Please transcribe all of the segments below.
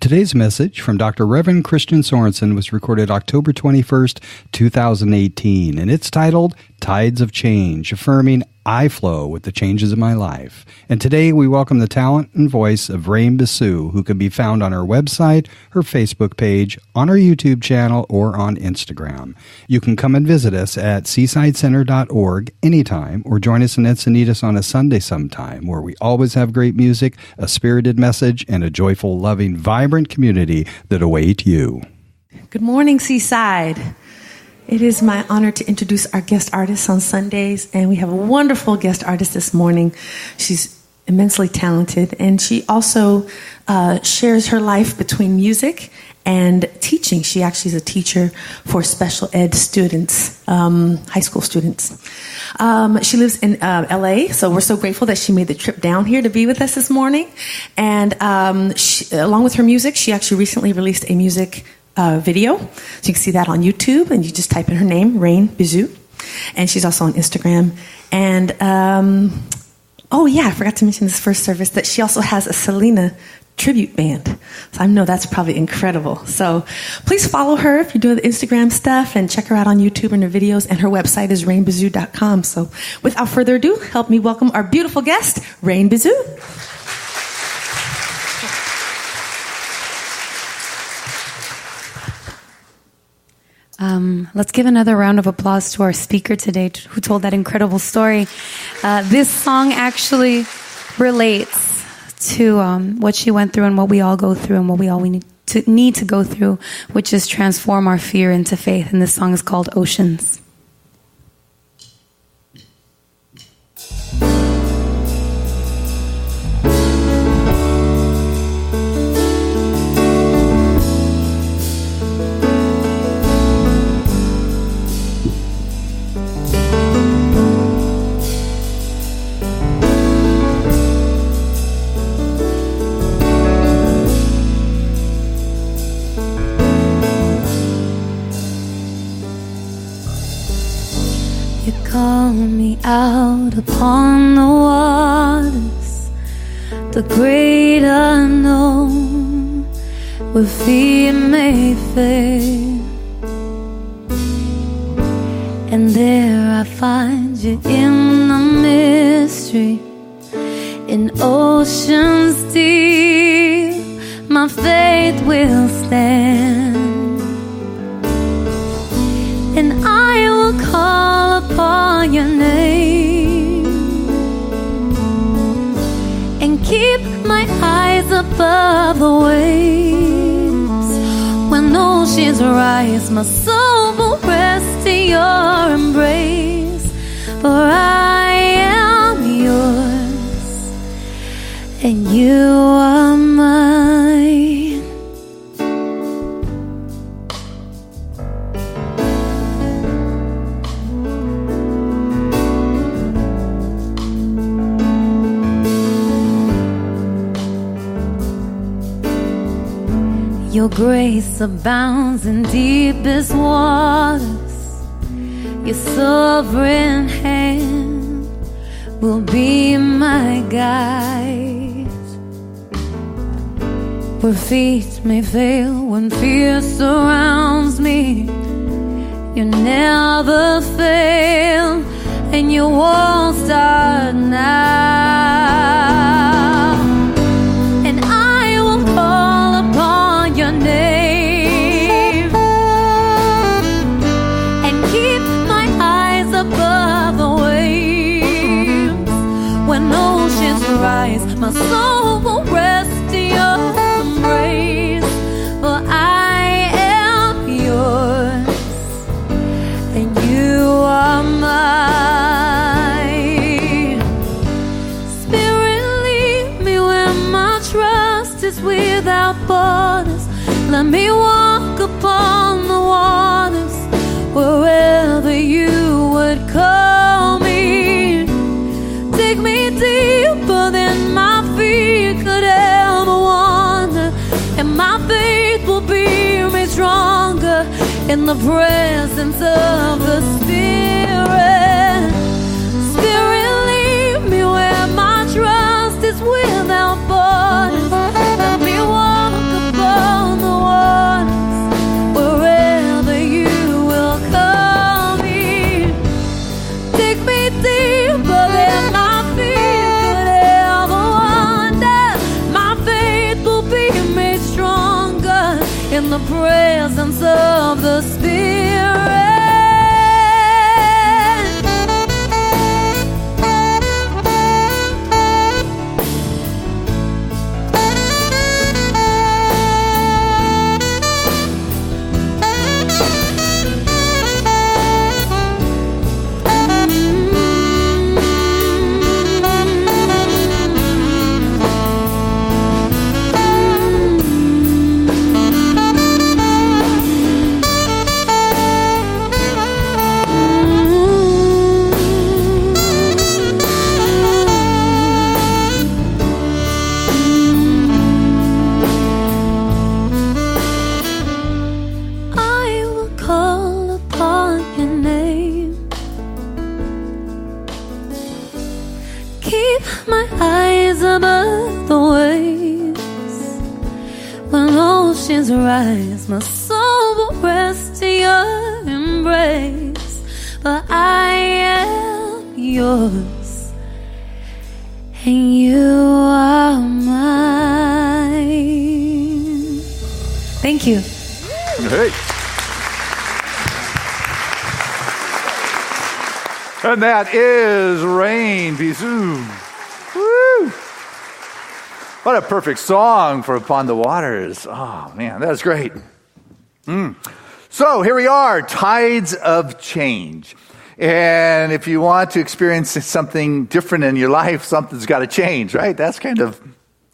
Today's message from Dr. Reverend Christian Sorensen was recorded October 21st, 2018, and it's titled Tides of Change, affirming I flow with the changes in my life. And today we welcome the talent and voice of Rain Basu, who can be found on her website, her Facebook page, on her YouTube channel, or on Instagram. You can come and visit us at seasidecenter.org anytime, or join us in Encinitas on a Sunday sometime, where we always have great music, a spirited message, and a joyful, loving, vibrant community that await you. Good morning, Seaside. It is my honor to introduce our guest artist on Sundays, and we have a wonderful guest artist this morning. She's immensely talented, and she also shares her life between music and teaching. She actually is a teacher for special ed students, high school students. She lives in LA, so we're so grateful that she made the trip down here to be with us this morning. And along with her music, she actually recently released a music video. So you can see that on YouTube, and you just type in her name, Rain Basu. And she's also on Instagram. And, I forgot to mention this first service, that she also has a Selena tribute band. So I know that's probably incredible. So please follow her if you're doing the Instagram stuff, and check her out on YouTube and her videos. And her website is rainbasu.com. So without further ado, help me welcome our beautiful guest, Rain Basu. Let's give another round of applause to our speaker today who told that incredible story. This song actually relates to what she went through and what we all go through and what we all need to go through, which is transform our fear into faith. And this song is called Oceans. Call me out upon the waters, the great unknown, where fear may fail. And there I find you in the mystery, in oceans deep, my faith will stand. And I will call upon your name and keep my eyes above the waves. When oceans rise, my soul will rest in your embrace. For I am yours and you are mine. Your grace abounds in deepest waters. Your sovereign hand will be my guide. Where feet may fail, when fear surrounds me, you never fail, and you won't start now. And I will call upon your name and keep my eyes above the waves. When oceans rise, my soul will rest in your embrace. For I am yours and you are mine. Spirit, lead me where my trust is without borders. Let me walk upon the waters wherever you would call me. Take me deeper than my feet could ever wander, and my faith will be made stronger in the presence of the Spirit. Spirit, lead me where my trust is without borders. Let me walk above the presence of the Spirit. Rise, my soul will rest in your embrace, for I am yours and you are mine. Thank you. Hey. And that is Rain Bizum. Woo! What a perfect song for Upon the Waters. Oh, man, that's great. So here we are, Tides of Change. And if you want to experience something different in your life, something's got to change, right? That's kind of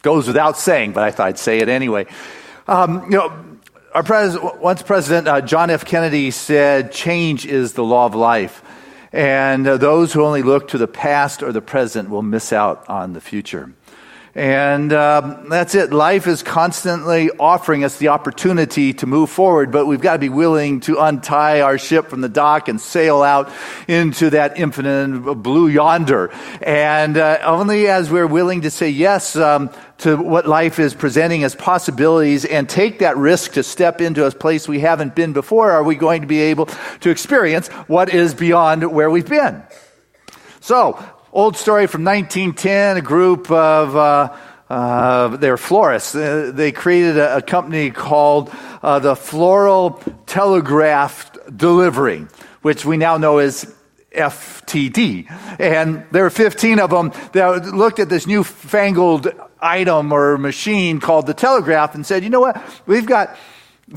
goes without saying, but I thought I'd say it anyway. Our once President John F. Kennedy said, change is the law of life. And those who only look to the past or the present will miss out on the future. And that's it. Life is constantly offering us the opportunity to move forward, but we've got to be willing to untie our ship from the dock and sail out into that infinite blue yonder. And only as we're willing to say yes to what life is presenting as possibilities and take that risk to step into a place we haven't been before, are we going to be able to experience what is beyond where we've been. So, old story from 1910, a group of, they're florists. They created a company called the Floral Telegraph Delivery, which we now know as FTD. And there were 15 of them that looked at this newfangled item or machine called the telegraph and said, you know what, we've got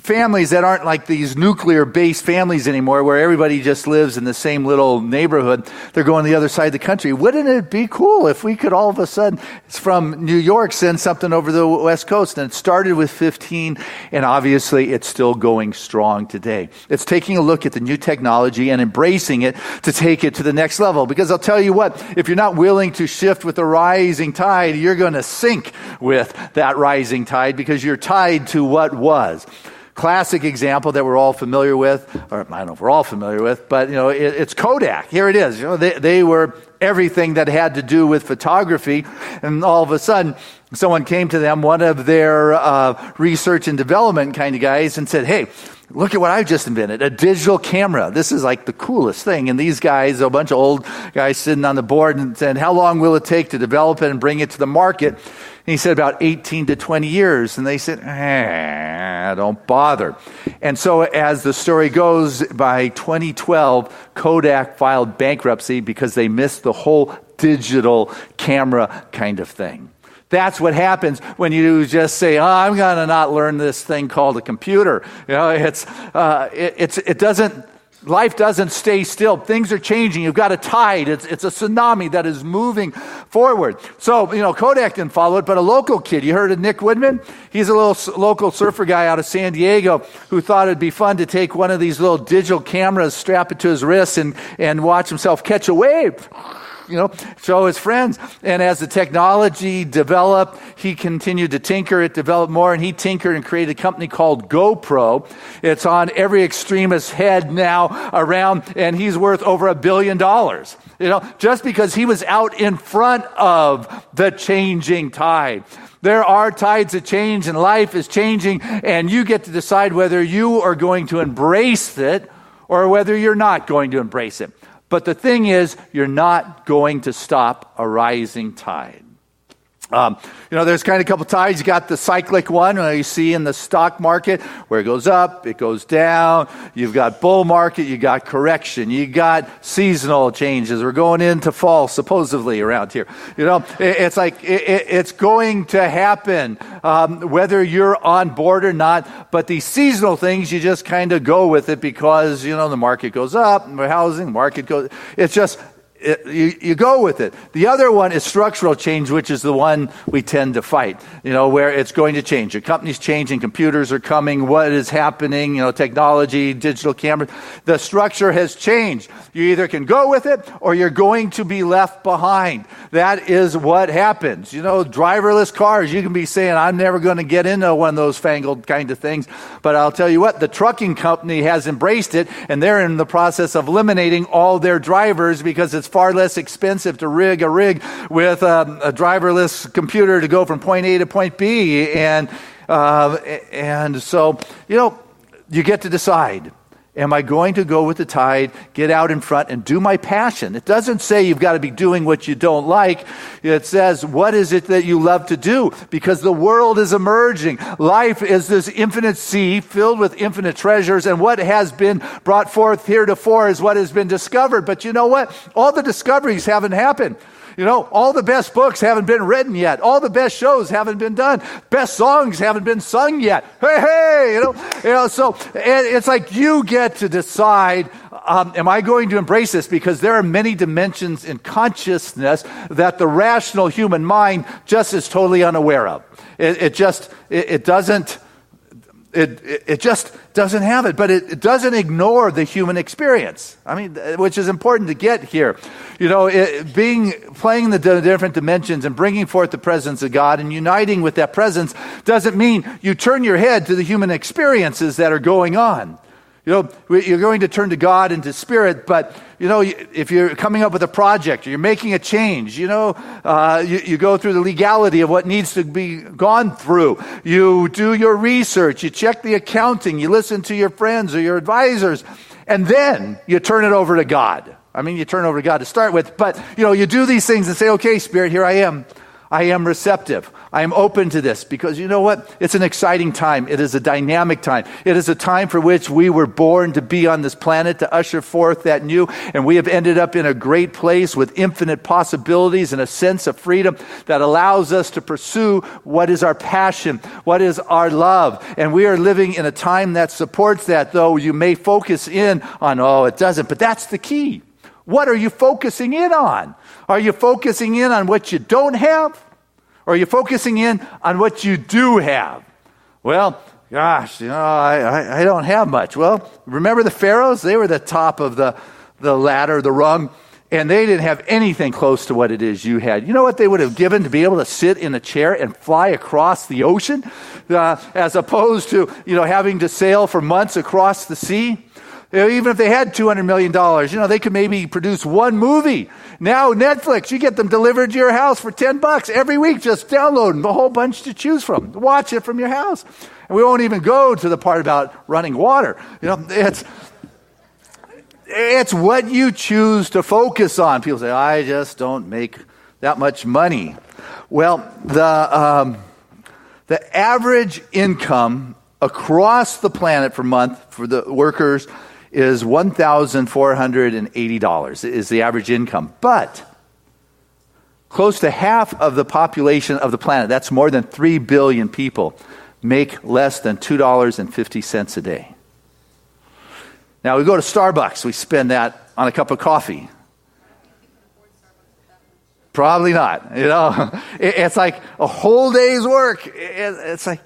families that aren't like these nuclear-based families anymore where everybody just lives in the same little neighborhood. They're going the other side of the country. Wouldn't it be cool if we could all of a sudden, from New York, send something over the West Coast? And it started with 15, and obviously it's still going strong today. It's taking a look at the new technology and embracing it to take it to the next level. Because I'll tell you what, if you're not willing to shift with the rising tide, you're going to sink with that rising tide because you're tied to what was. Classic example that we're all familiar with, or I don't know if we're all familiar with, but it's Kodak. Here it is. They were everything that had to do with photography, and all of a sudden, someone came to them, one of their research and development kind of guys, and said, "Hey, look at what I've just invented, a digital camera. This is like the coolest thing." And these guys, a bunch of old guys sitting on the board, and said, "How long will it take to develop it and bring it to the market?" And he said, "About 18 to 20 years. And they said, don't bother. And so as the story goes, by 2012, Kodak filed bankruptcy because they missed the whole digital camera kind of thing. That's what happens when you just say, I'm going to not learn this thing called a computer. Life doesn't stay still. Things are changing. You've got a tide. It's a tsunami that is moving forward. So, Kodak didn't follow it, but a local kid. You heard of Nick Woodman? He's a little local surfer guy out of San Diego who thought it'd be fun to take one of these little digital cameras, strap it to his wrist, and watch himself catch a wave. Show his friends. And as the technology developed, he continued to tinker. It developed more, and he tinkered and created a company called GoPro. It's on every extremist's head now around, and he's worth over $1 billion. Just because he was out in front of the changing tide. There are tides of change, and life is changing, and you get to decide whether you are going to embrace it or whether you're not going to embrace it. But the thing is, you're not going to stop a rising tide. There's kind of a couple tides. You got the cyclic one you see in the stock market where it goes up, it goes down. You've got bull market, you got correction, you got seasonal changes. We're going into fall supposedly around here. It's like it's going to happen whether you're on board or not. But these seasonal things, you just kind of go with it because the market goes up, housing market goes. It's just. You go with it. The other one is structural change, which is the one we tend to fight, where it's going to change. Your company's changing, computers are coming, what is happening, technology, digital cameras. The structure has changed. You either can go with it or you're going to be left behind. That is what happens. Driverless cars, you can be saying, I'm never going to get into one of those fangled kind of things. But I'll tell you what, the trucking company has embraced it, and they're in the process of eliminating all their drivers because it's far less expensive to rig a rig with a driverless computer to go from point A to point B. And so, you get to decide. Am I going to go with the tide, get out in front, and do my passion? It doesn't say you've got to be doing what you don't like. It says, what is it that you love to do? Because the world is emerging. Life is this infinite sea filled with infinite treasures, and what has been brought forth heretofore is what has been discovered. But you know what? All the discoveries haven't happened. All the best books haven't been written yet. All the best shows haven't been done. Best songs haven't been sung yet. Hey, so it's like you get to decide, am I going to embrace this? Because there are many dimensions in consciousness that the rational human mind just is totally unaware of. It just doesn't have it, but it doesn't ignore the human experience. Which is important to get here. Playing the different dimensions and bringing forth the presence of God and uniting with that presence doesn't mean you turn your head to the human experiences that are going on. You're going to turn to God and to Spirit, but, if you're coming up with a project, or you're making a change, you go through the legality of what needs to be gone through. You do your research, you check the accounting, you listen to your friends or your advisors, and then you turn it over to God. You turn it over to God to start with, but, you do these things and say, okay, Spirit, here I am. I am receptive. I am open to this because you know what? It's an exciting time. It is a dynamic time. It is a time for which we were born to be on this planet to usher forth that new, and we have ended up in a great place with infinite possibilities and a sense of freedom that allows us to pursue what is our passion, what is our love. And we are living in a time that supports that, though you may focus in on, it doesn't, but that's the key. What are you focusing in on? Are you focusing in on what you don't have? Or are you focusing in on what you do have? Well, gosh, I don't have much. Well, remember the pharaohs? They were the top of the ladder, the rung, and they didn't have anything close to what it is you had. You know what they would have given to be able to sit in a chair and fly across the ocean as opposed to, having to sail for months across the sea? Even if they had $200 million, they could maybe produce one movie. Now Netflix, you get them delivered to your house for $10 every week. Just download a whole bunch to choose from. Watch it from your house. And we won't even go to the part about running water. It's what you choose to focus on. People say, I just don't make that much money. Well, the average income across the planet per month for the workers is $1,480 is the average income. But close to half of the population of the planet, that's more than 3 billion people, make less than $2.50 a day. Now, we go to Starbucks, we spend that on a cup of coffee. Probably not. It's like a whole day's work. It's like,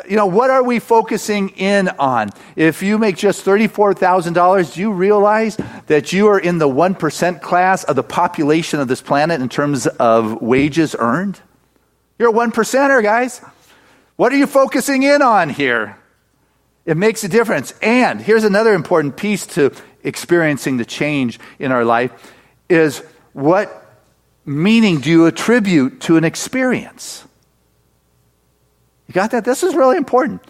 what are we focusing in on? If you make just $34,000, do you realize that you are in the 1% class of the population of this planet in terms of wages earned? You're a 1%er, guys. What are you focusing in on here? It makes a difference. And here's another important piece to experiencing the change in our life is what meaning do you attribute to an experience? You got that? This is really important.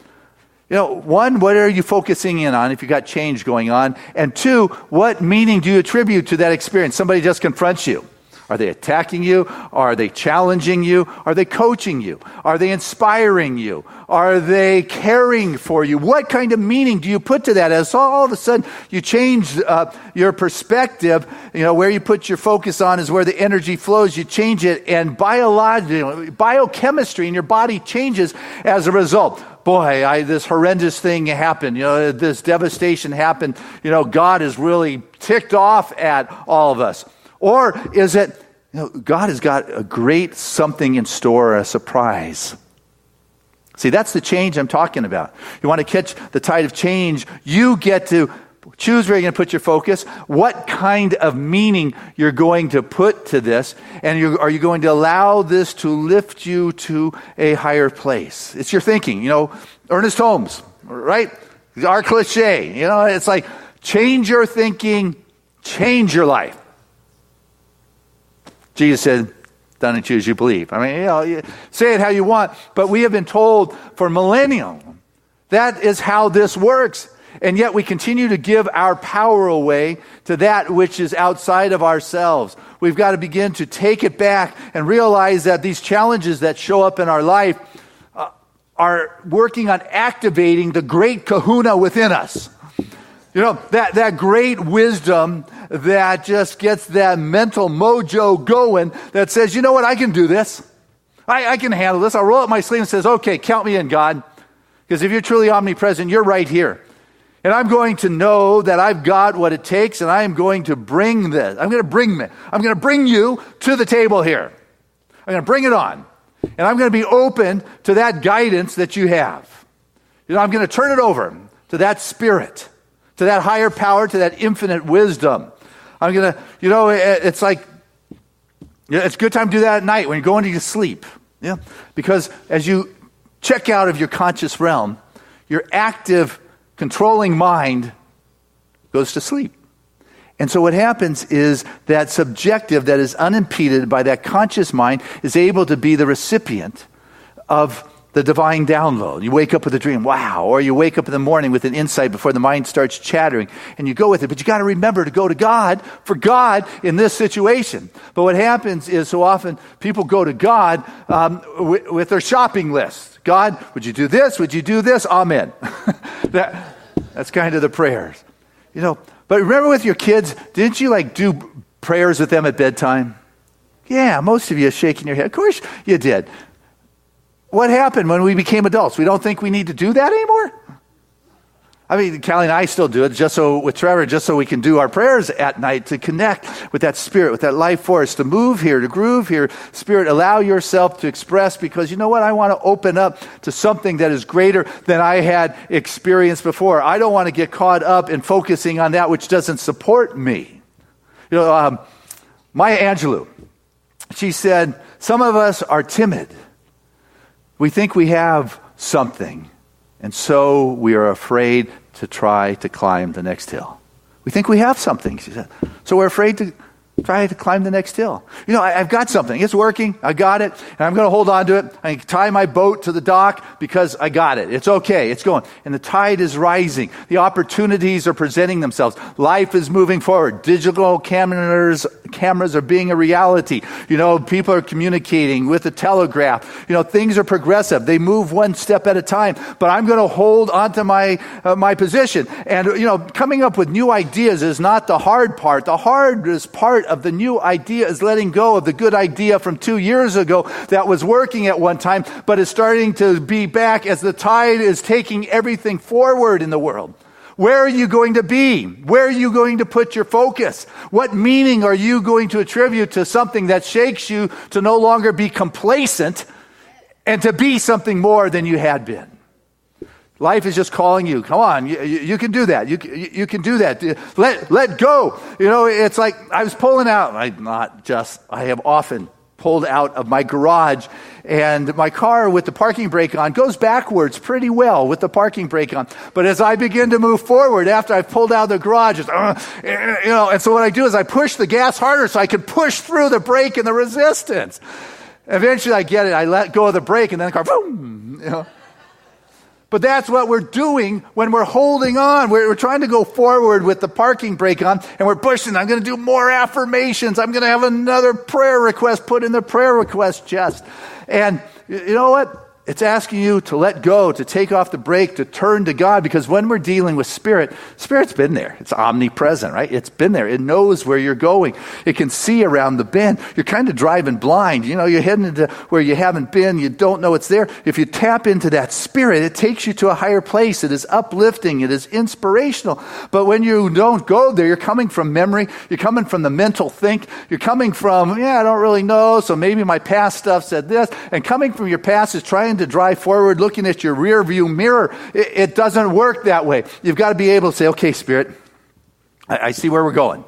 One, what are you focusing in on if you got change going on? And two, what meaning do you attribute to that experience? Somebody just confronts you. Are they attacking you? Are they challenging you? Are they coaching you? Are they inspiring you? Are they caring for you? What kind of meaning do you put to that? As all of a sudden you change your perspective, where you put your focus on is where the energy flows. You change it, and biochemistry in your body changes as a result. Boy, this horrendous thing happened. This devastation happened. God is really ticked off at all of us. Or is it, God has got a great something in store, a surprise. See, that's the change I'm talking about. You want to catch the tide of change, you get to choose where you're going to put your focus, what kind of meaning you're going to put to this, and are you going to allow this to lift you to a higher place? It's your thinking. Ernest Holmes, right? Our cliche. It's like, change your thinking, change your life. Jesus said, done and choose you believe. You say it how you want, but we have been told for millennia that is how this works. And yet we continue to give our power away to that which is outside of ourselves. We've got to begin to take it back and realize that these challenges that show up in our life are working on activating the great kahuna within us. That great wisdom that just gets that mental mojo going that says, you know what, I can do this. I can handle this. I'll roll up my sleeve and says, okay, count me in, God. Because if you're truly omnipresent, you're right here. And I'm going to know that I've got what it takes, and I am going to bring this. I'm going to bring you to the table here. I'm going to bring it on. And I'm going to be open to that guidance that you have. I'm going to turn it over to that spirit, to that higher power, to that infinite wisdom. I'm going to, it's like, it's a good time to do that at night when you're going to sleep. Yeah, because as you check out of your conscious realm, your active, controlling mind goes to sleep. And so what happens is that subjective that is unimpeded by that conscious mind is able to be the recipient of the divine download. You wake up with a dream, wow, or you wake up in the morning with an insight before the mind starts chattering, and you go with it. But you got to remember to go to God for God in this situation. But what happens is so often people go to God with their shopping list. God, would you do this? Would you do this? Amen. That's kind of the prayers. But remember with your kids, didn't you do prayers with them at bedtime? Yeah, most of you are shaking your head. Of course you did. What happened when we became adults? We don't think we need to do that anymore? Callie and I still do it with Trevor, just so we can do our prayers at night to connect with that spirit, with that life force, to move here, to groove here. Spirit, allow yourself to express, because you know what? I want to open up to something that is greater than I had experienced before. I don't want to get caught up in focusing on that which doesn't support me. Maya Angelou, she said, some of us are timid. We think we have something, and so we are afraid to try to climb the next hill. We think we have something, she said. So we're afraid to try to climb the next hill. I've got something. It's working. I got it. And I'm going to hold on to it. I can tie my boat to the dock because I got it. It's okay. It's going. And the tide is rising. The opportunities are presenting themselves. Life is moving forward. Digital cameras are being a reality. People are communicating with the telegraph. Things are progressive. They move one step at a time. But I'm going to hold onto my position. And, coming up with new ideas is not the hard part. The hardest part of the new idea is letting go of the good idea from 2 years ago that was working at one time, but is starting to be back as the tide is taking everything forward in the world. Where are you going to be? Where are you going to put your focus? What meaning are you going to attribute to something that shakes you to no longer be complacent and to be something more than you had been? Life is just calling you. Come on, you can do that. You can do that. Let go. It's like I was pulling out. I have often pulled out of my garage, and my car with the parking brake on goes backwards pretty well with the parking brake on. But as I begin to move forward after I've pulled out of the garage, and so what I do is I push the gas harder so I can push through the brake and the resistance. Eventually I get it. I let go of the brake, and then the car, boom, But that's what we're doing when we're holding on. We're trying to go forward with the parking brake on, and we're pushing. I'm going to do more affirmations. I'm going to have another prayer request put in the prayer request chest. And you know what? It's asking you to let go, to take off the brake, to turn to God, because when we're dealing with Spirit's been there. It's omnipresent, right? It's been there. It knows where you're going. It can see around the bend. You're kind of driving blind. You're heading into where you haven't been. You don't know it's there. If you tap into that Spirit, it takes you to a higher place. It is uplifting. It is inspirational. But when you don't go there, you're coming from memory. You're coming from the mental think. You're coming from, I don't really know, so maybe my past stuff said this. And coming from your past is trying to drive forward, looking at your rear view mirror. It doesn't work that way. You've got to be able to say, okay, Spirit, I see where we're going.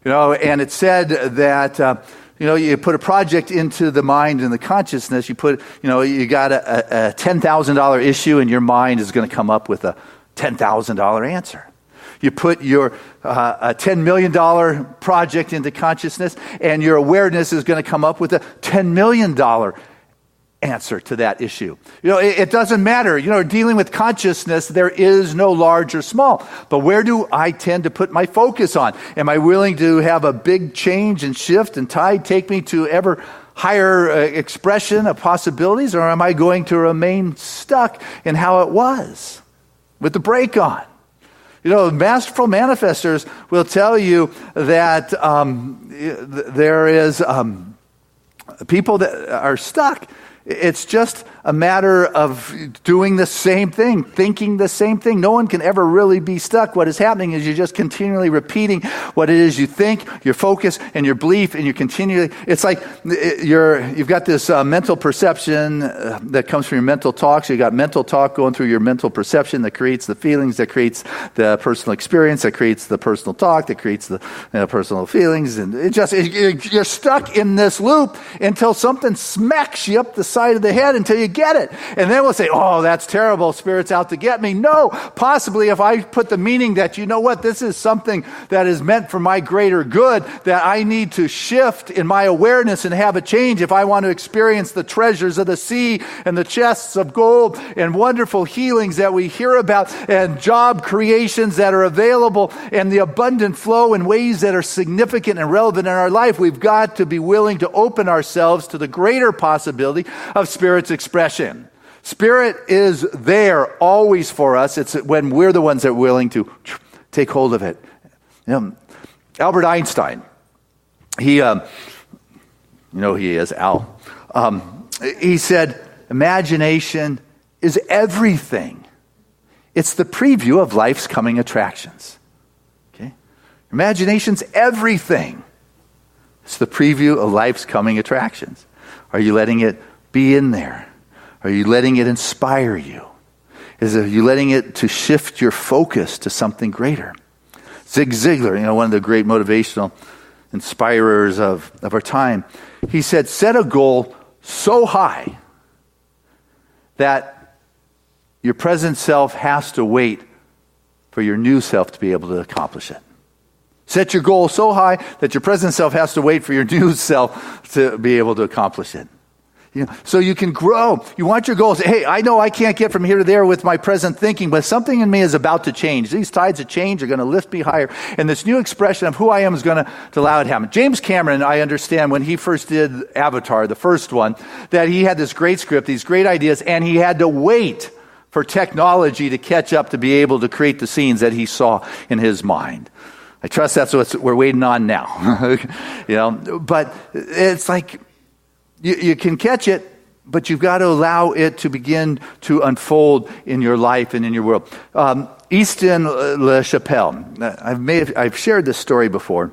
And it said that, you put a project into the mind and the consciousness. You put, you got a $10,000 issue, and your mind is going to come up with a $10,000 answer. You put your a $10 million project into consciousness, and your awareness is going to come up with a $10 million answer to that issue. It doesn't matter. Dealing with consciousness, there is no large or small. But where do I tend to put my focus on? Am I willing to have a big change and shift and tide take me to ever higher expression of possibilities, or am I going to remain stuck in how it was with the brake on? Masterful manifestors will tell you that there is people that are stuck. It's just a matter of doing the same thing, thinking the same thing. No one can ever really be stuck. What is happening is you're just continually repeating what it is you think, your focus, and your belief, and you're continually. It's like you've got this mental perception that comes from your mental talk. So you got mental talk going through your mental perception that creates the feelings, that creates the personal experience, that creates the personal talk, that creates the personal feelings, and you're stuck in this loop until something smacks you up the side of the head until you get it. And then we'll say, oh, that's terrible. Spirit's out to get me. No, possibly if I put the meaning that, this is something that is meant for my greater good, that I need to shift in my awareness and have a change if I want to experience the treasures of the sea and the chests of gold and wonderful healings that we hear about and job creations that are available and the abundant flow in ways that are significant and relevant in our life. We've got to be willing to open ourselves to the greater possibility of Spirit's expression. Spirit is there always for us. It's when we're the ones that are willing to take hold of it. Albert Einstein, he is Al. He said, imagination is everything. It's the preview of life's coming attractions. Okay? Imagination's everything. It's the preview of life's coming attractions. Are you letting it be in there? Are you letting it inspire you? Are you letting it to shift your focus to something greater? Zig Ziglar, one of the great motivational inspirers of our time, he said, set a goal so high that your present self has to wait for your new self to be able to accomplish it. Set your goal so high that your present self has to wait for your new self to be able to accomplish it. So you can grow. You want your goals. Hey, I know I can't get from here to there with my present thinking, but something in me is about to change. These tides of change are going to lift me higher. And this new expression of who I am is going to allow it to happen. James Cameron, I understand, when he first did Avatar, the first one, that he had this great script, these great ideas, and he had to wait for technology to catch up to be able to create the scenes that he saw in his mind. I trust that's what we're waiting on now. But it's like, you can catch it, but you've got to allow it to begin to unfold in your life and in your world. Easton LaChapelle. I've shared this story before,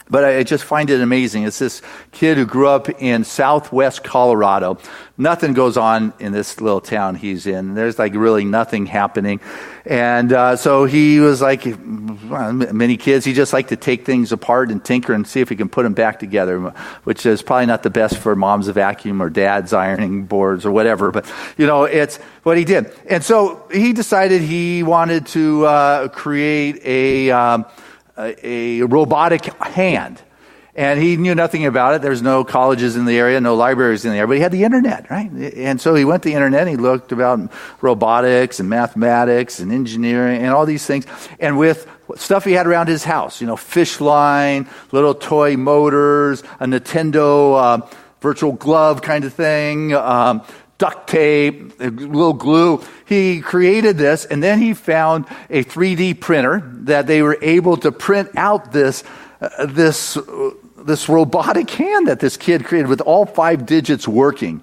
but I just find it amazing. It's this kid who grew up in southwest Colorado. Nothing goes on in this little town he's in. There's really nothing happening. And so he was like many kids. He just liked to take things apart and tinker and see if he can put them back together, which is probably not the best for mom's vacuum or dad's ironing boards or whatever. But, it's what he did. And so he decided he wanted to create a robotic hand. And he knew nothing about it. There's no colleges in the area, no libraries in the area, but he had the internet, right? And so he went to the internet and he looked about robotics and mathematics and engineering and all these things. And with stuff he had around his house, fish line, little toy motors, a Nintendo virtual glove kind of thing, duct tape, a little glue. He created this, and then he found a 3D printer that they were able to print out this robotic hand that this kid created with all 5 digits working.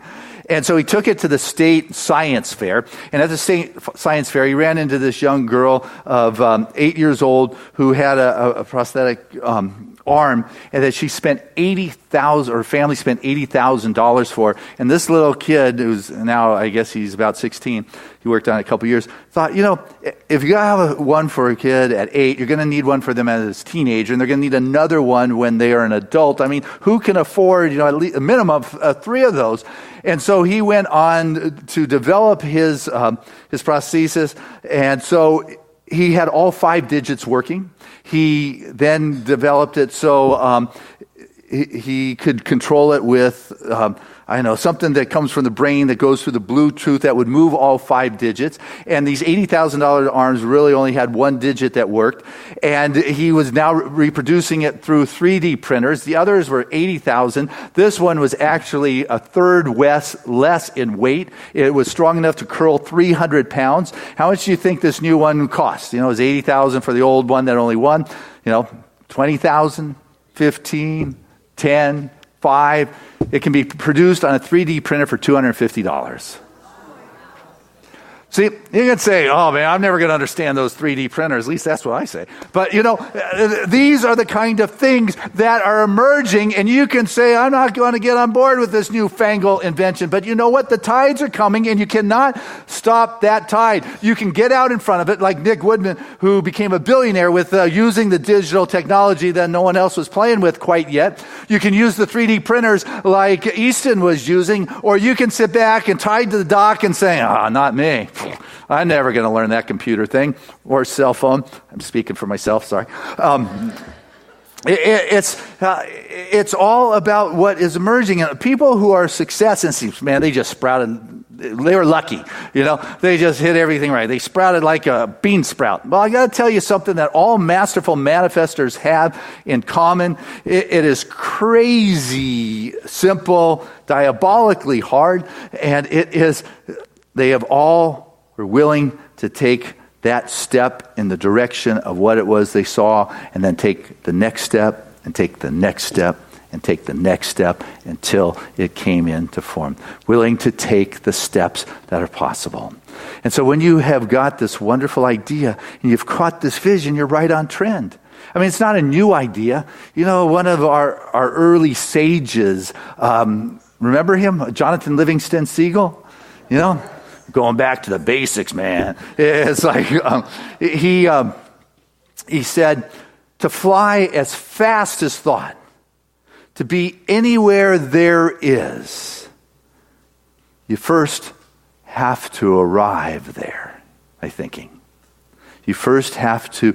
And so he took it to the state science fair. And at the state science fair, he ran into this young girl of 8 years old who had a prosthetic arm, and that she spent her family spent $80,000 for. And this little kid, who's now, I guess he's about 16, he worked on it a couple years, thought, if you're going to have one for a kid at 8, you're going to need one for them as a teenager, and they're going to need another one when they are an adult. I mean, who can afford, at least a minimum of 3 of those? And so he went on to develop his prosthesis, and so he had all 5 digits working. He then developed it so he could control it with, something that comes from the brain that goes through the Bluetooth that would move all 5 digits. And these $80,000 arms really only had 1 digit that worked. And he was now reproducing it through 3D printers. The others were $80,000. This one was actually a third less in weight. It was strong enough to curl 300 pounds. How much do you think this new one cost? It was $80,000 for the old one that only won. $20,000, $15,000, $10,000, $5,000. It can be produced on a 3D printer for $250. See, you can say, oh man, I'm never going to understand those 3D printers. At least that's what I say. But these are the kind of things that are emerging, and you can say, I'm not going to get on board with this newfangled invention. But you know what? The tides are coming, and you cannot stop that tide. You can get out in front of it, like Nick Woodman, who became a billionaire with using the digital technology that no one else was playing with quite yet. You can use the 3D printers like Easton was using, or you can sit back and tied to the dock and say, not me. I'm never going to learn that computer thing or cell phone. I'm speaking for myself, sorry. It's all about what is emerging. And people who are success, man, they just sprouted. They were lucky, They just hit everything right. They sprouted like a bean sprout. Well, I got to tell you something that all masterful manifestors have in common. It is crazy, simple, diabolically hard, and they have all were willing to take that step in the direction of what it was they saw, and then take the next step, and take the next step, and take the next step until it came into form. Willing to take the steps that are possible. And so when you have got this wonderful idea, and you've caught this vision, you're right on trend. I mean, it's not a new idea. One of our early sages, remember him? Jonathan Livingston Seagull? Going back to the basics, man. It's like he said, to fly as fast as thought, to be anywhere there is, you first have to arrive there, by thinking. You first have to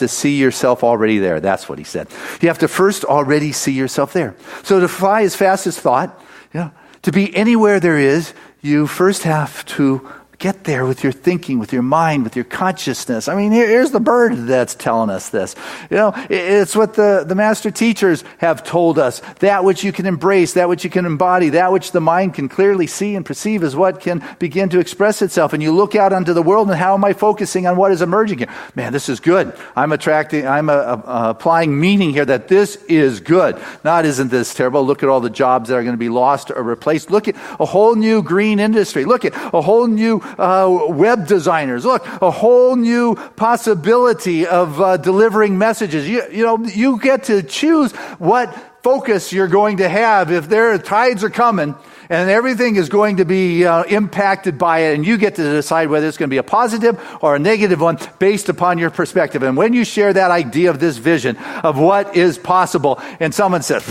see yourself already there. That's what he said. You have to first already see yourself there. So to fly as fast as thought, to be anywhere there is, you first have to get there with your thinking, with your mind, with your consciousness. I mean, here's the bird that's telling us this. It's what the master teachers have told us. That which you can embrace, that which you can embody, that which the mind can clearly see and perceive is what can begin to express itself. And you look out onto the world, and how am I focusing on what is emerging here? Man, this is good. I'm applying meaning here that this is good. Not, isn't this terrible? Look at all the jobs that are going to be lost or replaced. Look at a whole new green industry. Look at a whole new web designers. Look, a whole new possibility of delivering messages. You get to choose what focus you're going to have. If tides are coming and everything is going to be impacted by it, and you get to decide whether it's going to be a positive or a negative one based upon your perspective. And when you share that idea of this vision of what is possible, and someone says,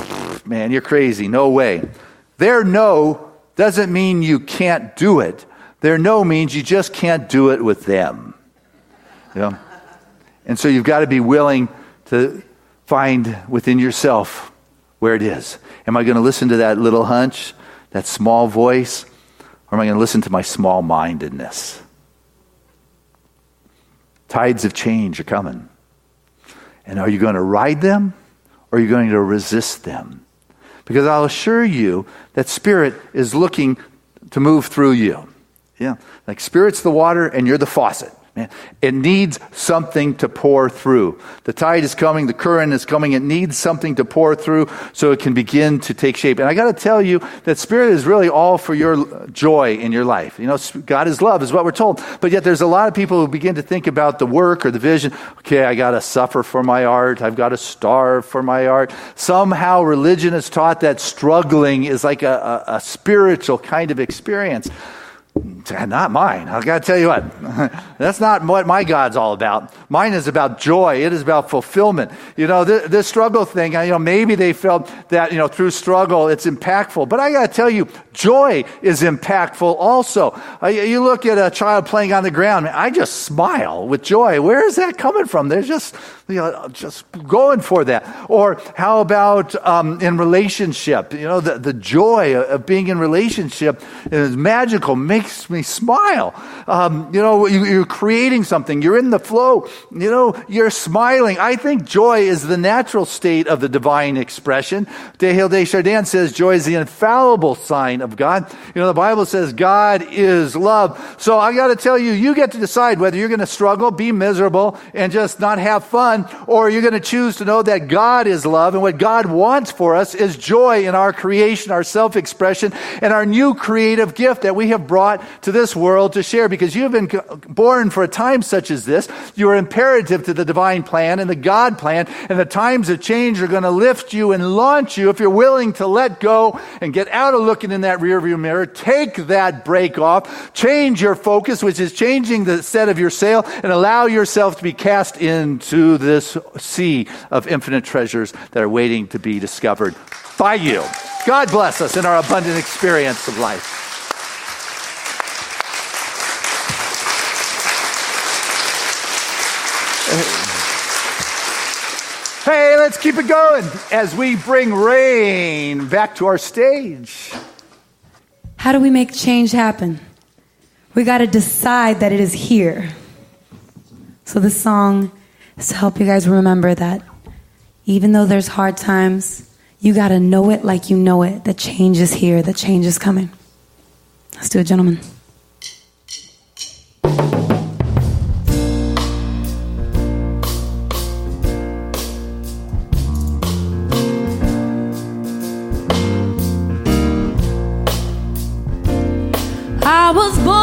man, you're crazy, no way. Their no doesn't mean you can't do it. Their no means you just can't do it with them. And so you've got to be willing to find within yourself where it is. Am I going to listen to that little hunch, that small voice, or am I going to listen to my small-mindedness? Tides of change are coming. And are you going to ride them, or are you going to resist them? Because I'll assure you that Spirit is looking to move through you. Yeah, like Spirit's the water and you're the faucet. Man, it needs something to pour through. The tide is coming, the current is coming. It needs something to pour through so it can begin to take shape. And I got to tell you that Spirit is really all for your joy in your life. You know, God is love is what we're told. But yet there's a lot of people who begin to think about the work or the vision. Okay, I got to suffer for my art. I've got to starve for my art. Somehow religion has taught that struggling is like a spiritual kind of experience. Not mine. I got to tell you what, that's not what my God's all about. Mine is about joy. It is about fulfillment. You know, this struggle thing, you know, maybe they felt that, you know, through struggle, it's impactful. But I got to tell you, joy is impactful also. You look at a child playing on the ground, man, I just smile with joy. Where is that coming from? They're just, you know, just going for that. Or how about in relationship? You know, the joy of being in relationship is magical, makes me smile. You know, you're creating something. You're in the flow. You know, you're smiling. I think joy is the natural state of the divine expression. Teilhard de Chardin says joy is the infallible sign of God. You know, the Bible says God is love. So I got to tell you, you get to decide whether you're going to struggle, be miserable, and just not have fun, or you're going to choose to know that God is love, and what God wants for us is joy in our creation, our self-expression, and our new creative gift that we have brought to this world to share, because you've been born for a time such as this. You are imperative to the divine plan and the God plan, and the times of change are going to lift you and launch you if you're willing to let go and get out of looking in that rearview mirror. Take that break off, change your focus, which is changing the set of your sail, and allow yourself to be cast into this sea of infinite treasures that are waiting to be discovered by you. God bless us in our abundant experience of life. Hey, let's keep it going as we bring Rain back to our stage. How do we make change happen? We got to decide that it is here. So this song is to help you guys remember that even though there's hard times, you got to know it like you know it. The change is here. The change is coming. Let's do it, gentlemen. I was born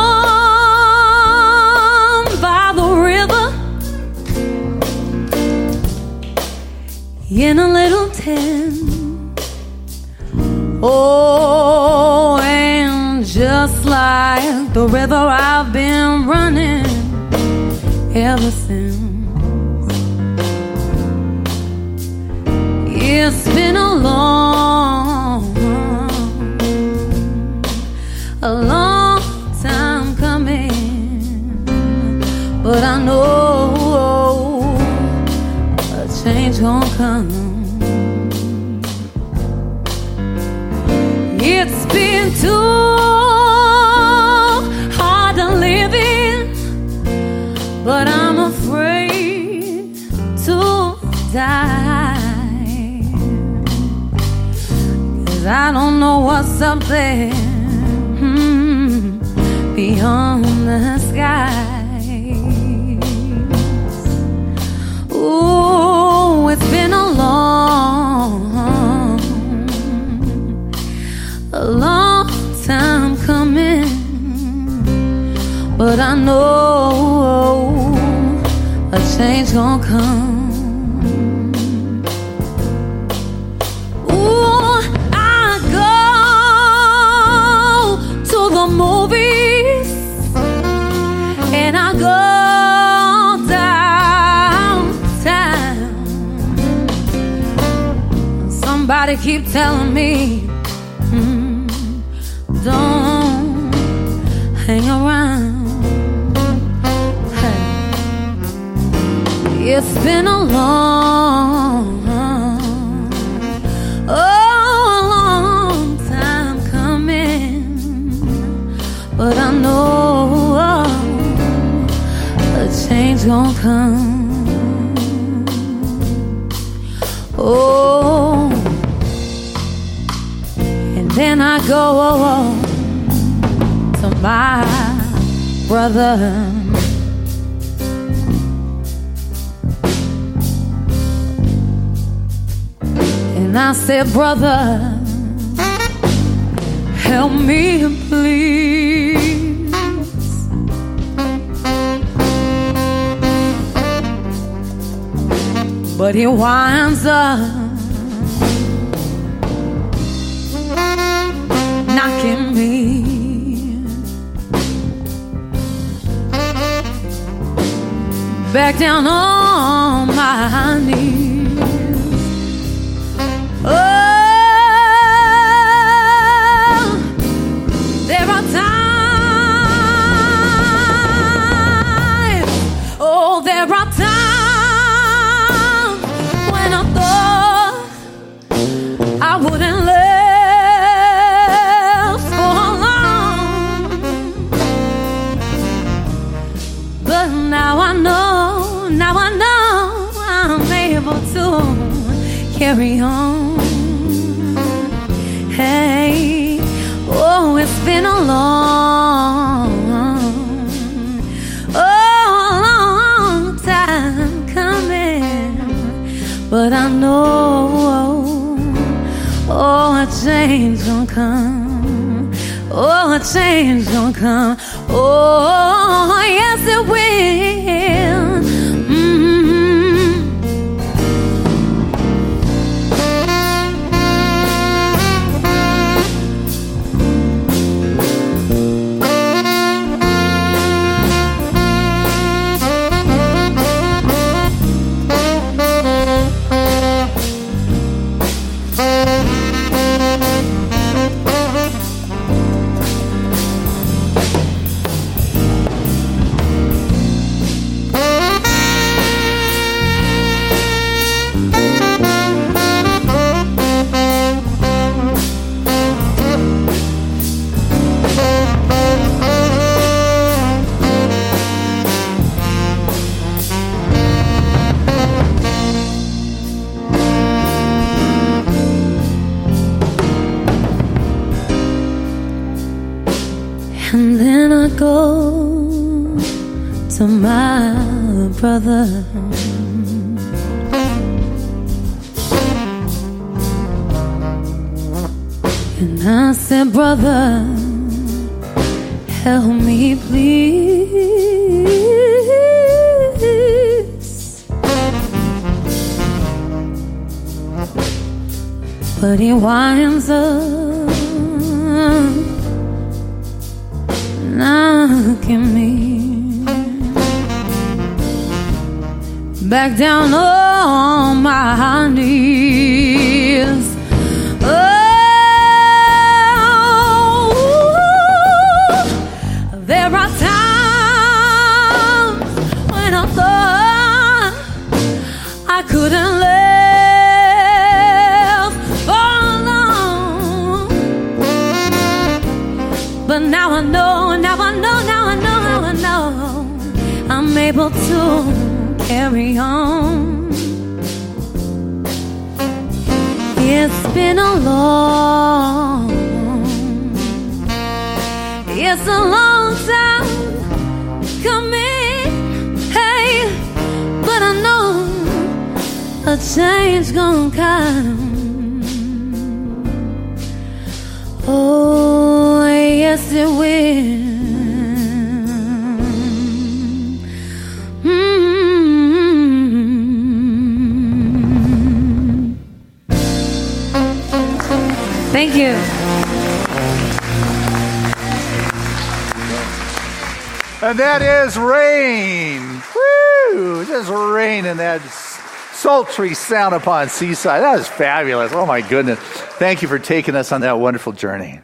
by the river in a little tent. Oh, and just like the river, I've been running ever since. It's been a long time coming, but I know a change gonna come. It's been too hard to live in, but I'm afraid to die, 'cause I don't know what's up there beyond the skies. Ooh, it's been a long time coming, but I know a change gonna come. Ooh, I go to the movies and I go downtown. Somebody keep telling me don't hang around. Hey. It's been a long gonna come. Oh, and then I go to my brother. And I said, brother, help me please. But he winds up knocking me back down on my knees. Oh, there are times, oh, there are times when I thought I wouldn't live for long. But now I know I'm able to carry on. Hey, oh, it's been a long time coming, but I know, oh, a change gonna come. Oh, a change gonna come. Oh, yes, it will. And then I go to my brother. And I said, brother, help me please. But he winds up knocking me back down on my knees. Oh, there are times when I thought I couldn't live for long, but now I know, I'm able to carry on. It's been a long time coming, hey, but I know a change gonna come. Oh, yes it will. Thank you. And that is rain. Woo! Just rain and that sultry sound upon Seaside. That was fabulous. Oh my goodness. Thank you for taking us on that wonderful journey.